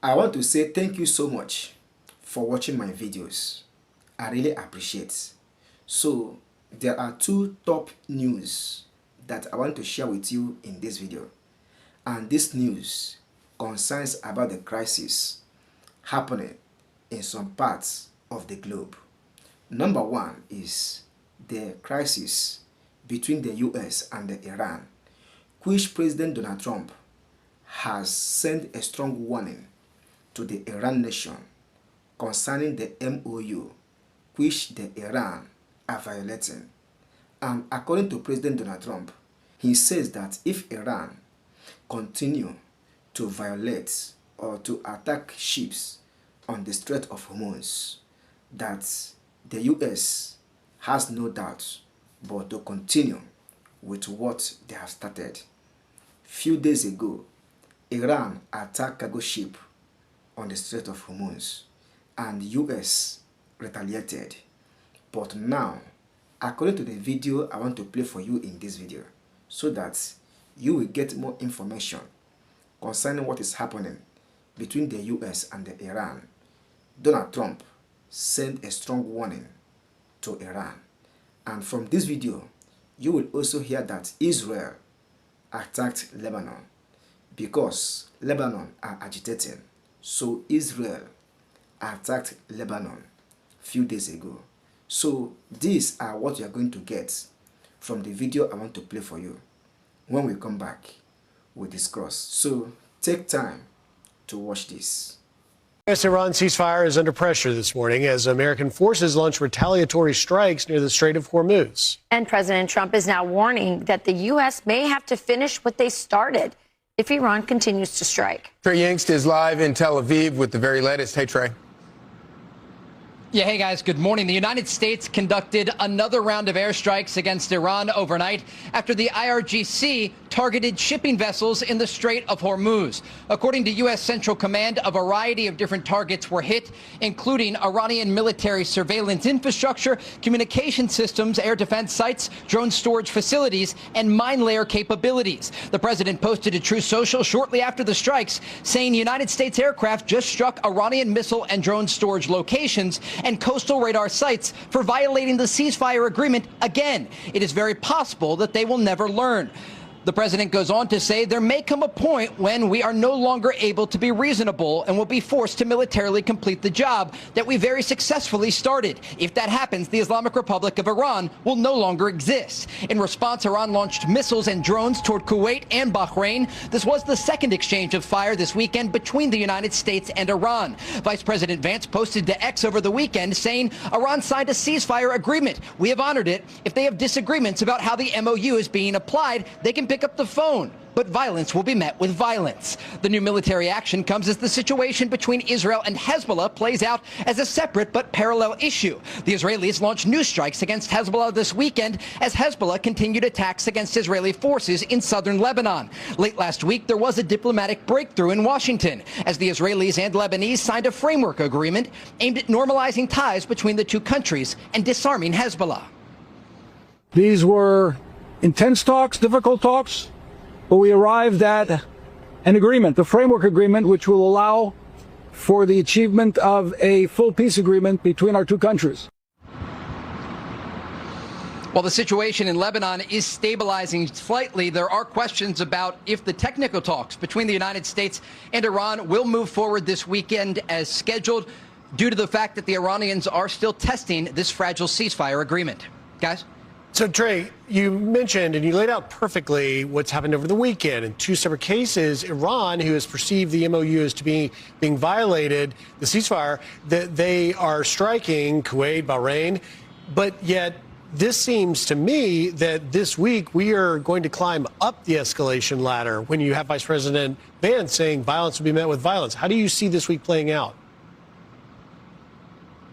I want to say thank you so much for watching my videos. I really appreciate. So there are two top news that I want to share with you in this video. And this news concerns about the crisis happening in some parts of the globe. Number one is the crisis between the US and the Iran, which President Donald Trump has sent a strong warning to the Iran nation concerning the MOU which the Iran are violating. And according to President Donald Trump, he says that if Iran continue to violate or to attack ships on the Strait of Hormuz, that the US has no doubt but to continue with what they have started. Few days ago, Iran attacked cargo ship on the Strait of Hormuz and US retaliated. But now, according to the video I want to play for you in this video, so that you will get more information concerning what is happening between the US and the Iran, Donald Trump sent a strong warning to Iran. And from this video, you will also hear that Israel attacked Lebanon because Lebanon are agitating. So Israel attacked Lebanon a few days ago. So these are what you are going to get from the video I want to play for you. When we come back, we'll discuss. So take time to watch this. U.S.-Iran ceasefire is under pressure this morning as American forces launch retaliatory strikes near the Strait of Hormuz. And President Trump is now warning that the U.S. may have to finish what they started if Iran continues to strike. Trey Yingst is live in Tel Aviv with the very latest. Hey, Trey. Yeah, hey guys, good morning. The United States conducted another round of airstrikes against Iran overnight after the IRGC targeted shipping vessels in the Strait of Hormuz. According to U.S. Central Command, a variety of different targets were hit, including Iranian military surveillance infrastructure, communication systems, air defense sites, drone storage facilities, and mine layer capabilities. The president posted a Truth Social shortly after the strikes, saying United States aircraft just struck Iranian missile and drone storage locations and coastal radar sites for violating the ceasefire agreement again. It is very possible that they will never learn. The president goes on to say there may come a point when we are no longer able to be reasonable and will be forced to militarily complete the job that we very successfully started. If that happens, the Islamic Republic of Iran will no longer exist. In response, Iran launched missiles and drones toward Kuwait and Bahrain. This was the second exchange of fire this weekend between the United States and Iran. Vice President Vance posted to X over the weekend saying Iran signed a ceasefire agreement. We have honored it. If they have disagreements about how the MOU is being applied, they can pick up the phone, but violence will be met with violence. The new military action comes as the situation between Israel and Hezbollah plays out as a separate but parallel issue. The Israelis launched new strikes against Hezbollah this weekend as Hezbollah continued attacks against Israeli forces in southern Lebanon. Late last week, there was a diplomatic breakthrough in Washington as the Israelis and Lebanese signed a framework agreement aimed at normalizing ties between the two countries and disarming Hezbollah. These were intense talks, difficult talks, but we arrived at an agreement, the framework agreement, which will allow for the achievement of a full peace agreement between our two countries. While the situation in Lebanon is stabilizing slightly, there are questions about if the technical talks between the United States and Iran will move forward this weekend as scheduled due to the fact that the Iranians are still testing this fragile ceasefire agreement. Guys? So, Trey, you mentioned and you laid out perfectly what's happened over the weekend. In two separate cases, Iran, who has perceived the MOU as to be being violated, the ceasefire, that they are striking Kuwait, Bahrain, but yet this seems to me that this week we are going to climb up the escalation ladder when you have Vice President Vance saying violence will be met with violence. How do you see this week playing out?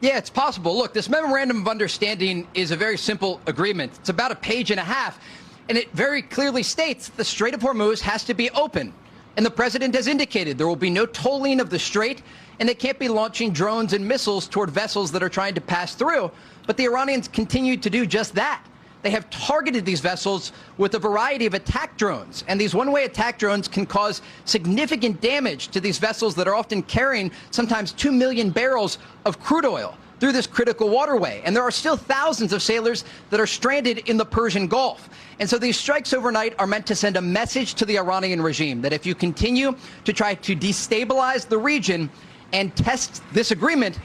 Yeah, it's possible. Look, this memorandum of understanding is a very simple agreement. It's about a page and a half, and it very clearly states that the Strait of Hormuz has to be open. And the president has indicated there will be no tolling of the strait, and they can't be launching drones and missiles toward vessels that are trying to pass through. But the Iranians continue to do just that. they have targeted these vessels with a variety of attack drones. And these one-way attack drones can cause significant damage to these vessels that are often carrying sometimes 2 million barrels of crude oil through this critical waterway. And there are still thousands of sailors that are stranded in the Persian Gulf. And so these strikes overnight are meant to send a message to the Iranian regime that if you continue to try to destabilize the region and test this agreement,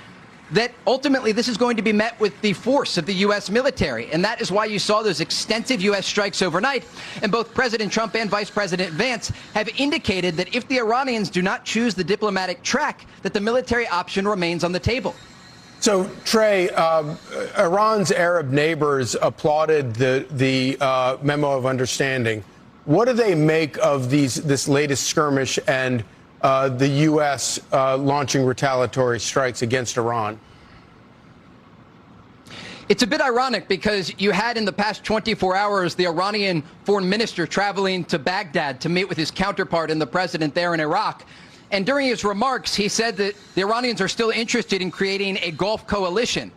that ultimately this is going to be met with the force of the U.S. military. And that is why you saw those extensive U.S. strikes overnight. And both President Trump and Vice President Vance have indicated that if the Iranians do not choose the diplomatic track, that the military option remains on the table. So, Trey, Iran's Arab neighbors applauded the memo of understanding. What do they make of this latest skirmish and the U.S. Launching retaliatory strikes against Iran? It's a bit ironic because you had in the past 24 hours the Iranian foreign minister traveling to Baghdad to meet with his counterpart and the president there in Iraq. And during his remarks, he said that the Iranians are still interested in creating a Gulf coalition.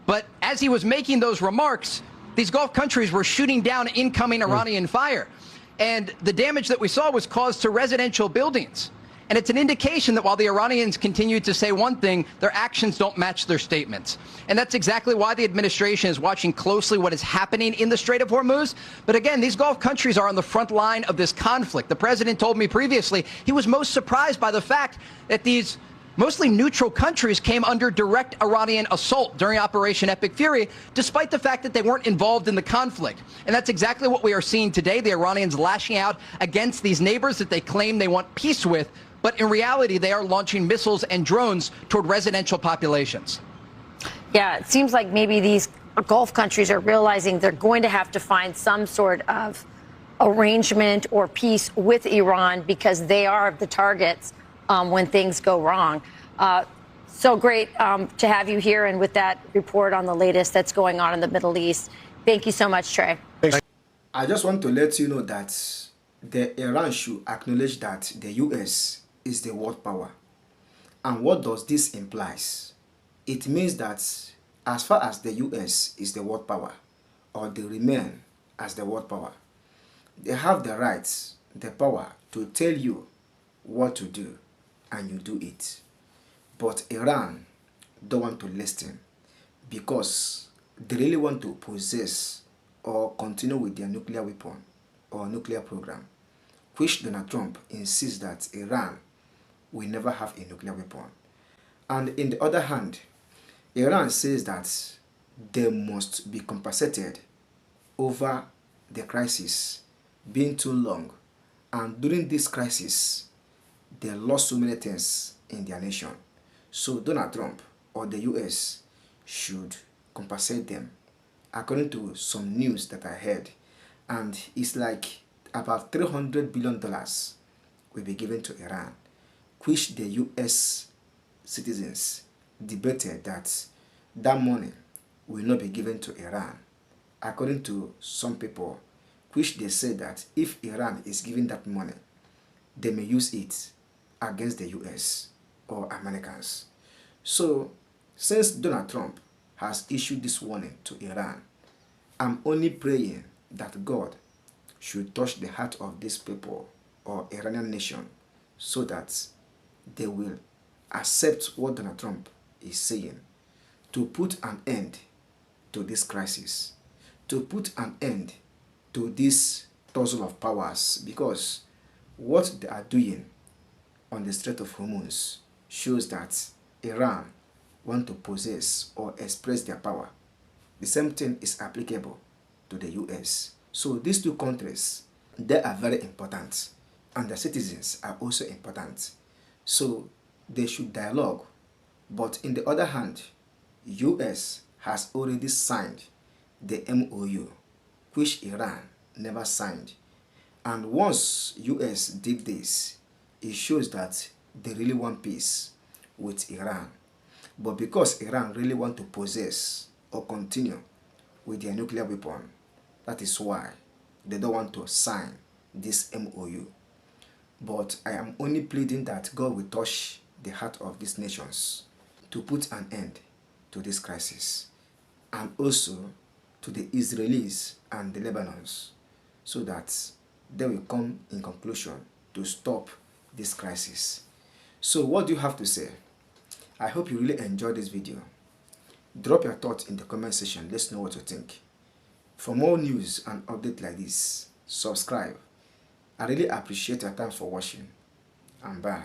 But as he was making those remarks, these Gulf countries were shooting down incoming Iranian fire. And the damage that we saw was caused to residential buildings. And it's an indication that while the Iranians continue to say one thing, their actions don't match their statements. And that's exactly why the administration is watching closely what is happening in the Strait of Hormuz. But again, these Gulf countries are on the front line of this conflict. The president told me previously he was most surprised by the fact that these mostly neutral countries came under direct Iranian assault during Operation Epic Fury, despite the fact that they weren't involved in the conflict. And that's exactly what we are seeing today, the Iranians lashing out against these neighbors that they claim they want peace with. But in reality, they are launching missiles and drones toward residential populations. Yeah, it seems like maybe these Gulf countries are realizing they're going to have to find some sort of arrangement or peace with Iran because they are the targets when things go wrong. So great to have you here and with that report on the latest that's going on in the Middle East. Thank you so much, Trey. I just want to let you know that Iran should acknowledge that the U.S. is the world power. And what does this imply? It means that as far as the U.S. is the world power, or they remain as the world power, they have the rights, the power to tell you what to do, and you do it. But Iran don't want to listen because they really want to possess or continue with their nuclear weapon or nuclear program, which Donald Trump insists that Iran will never have a nuclear weapon. And in the other hand, Iran says that they must be compensated over the crisis being too long. And during this crisis, they lost so many things in their nation. So Donald Trump or the US should compensate them, according to some news that I heard. And it's like about $300 billion will be given to Iran, which the US citizens debated that that money will not be given to Iran, according to some people, which they say that if Iran is giving that money, they may use it against the US or Americans. So, since Donald Trump has issued this warning to Iran, I'm only praying that God should touch the heart of these people or Iranian nation so that they will accept what Donald Trump is saying to put an end to this crisis, to put an end to this tussle of powers, because what they are doing on the Strait of Hormuz shows that Iran want to possess or express their power. The same thing is applicable to the US. So these two countries, they are very important, and the citizens are also important. So they should dialogue. But in the other hand, US has already signed the MOU, which Iran never signed. And once US did this, it shows that they really want peace with Iran. But because Iran really want to possess or continue with their nuclear weapon, that is why they don't want to sign this MOU. But I am only pleading that God will touch the heart of these nations to put an end to this crisis, and also to the Israelis and the Lebanons so that they will come in conclusion to stop this crisis. So what do you have to say? I hope you really enjoyed this video. Drop your thoughts in the comment section. Let's know what you think. For more news and updates like this, subscribe. I really appreciate your time for watching, and bye.